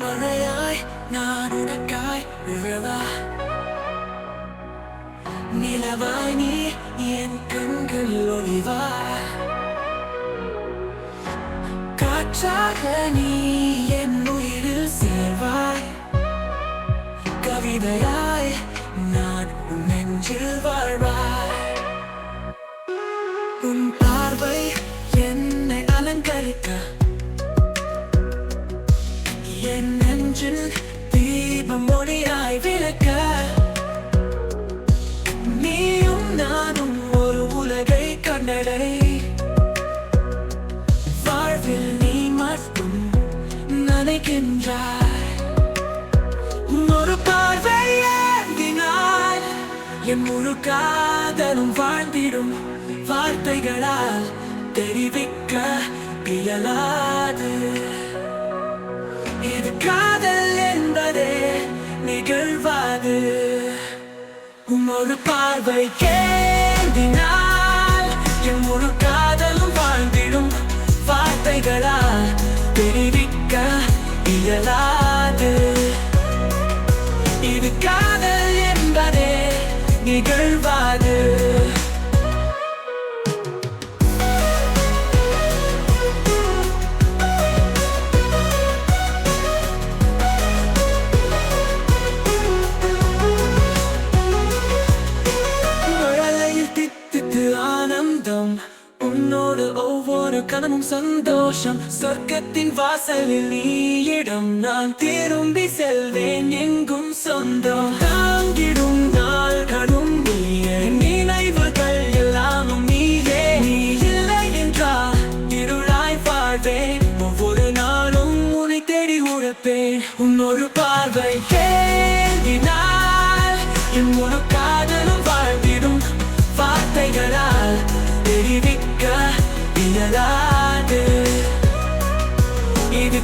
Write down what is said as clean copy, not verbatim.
மழையாய் நான் உனக்காய் விழவா, நிலவாய் நீ என் கண்கள் ஒளிவா, காற்றாக நீ என் உயிரில் சேர்வாய், கவிதையாய் நான் உன் நெஞ்சில் வாழ்வாய். உன் பார்வை என்னை அலங்கரிக்க, என் நெஞ்சில் தீபம் ஒளியாய் விளக்க, நீயும் நானும் ஒரு உலகை கண்டடை, வாழ்வில் நீ மட்டும் நினைக்கின்றாய். ஒரு பார்வை ஏந்தினால் என் முழு காதலும் வாழ்ந்திடும், வார்த்தைகளால் தெரிவிக்க இயலாது. இது காதல் என்பதே நிகழ்வாது. ஒரு பார்வை ஏந்தினால் என் முழு காதலும் வாழ்ந்திடும், வார்த்தைகளால் தெரிவிக்க இயலாது. இது காதல் என்பதே நிகழ்வாது. ஆனந்தம் உன்னோடு ஒவ்வொரு கணமும் சந்தோஷம், சொர்க்கத்தின் வாசலில் நீ இடம், நான் திரும்பி செல்வேன் எங்கும் சொந்தம். தாங்கிடும் நாள்களும் நீயே, நினைவுகள் எல்லாமும் நீயே, நீ இல்லை என்றால் இருளாய் வாழ்வேன், ஒவ்வொரு நாளும் உன்னை தேடி உழைப்பேன். உன்னொரு பார்வை ஏந்தினால் என் முழு காதலும் வாழ்ந்திடும், வார்த்தைகளால் தெரிவிக்க இயலாது. இது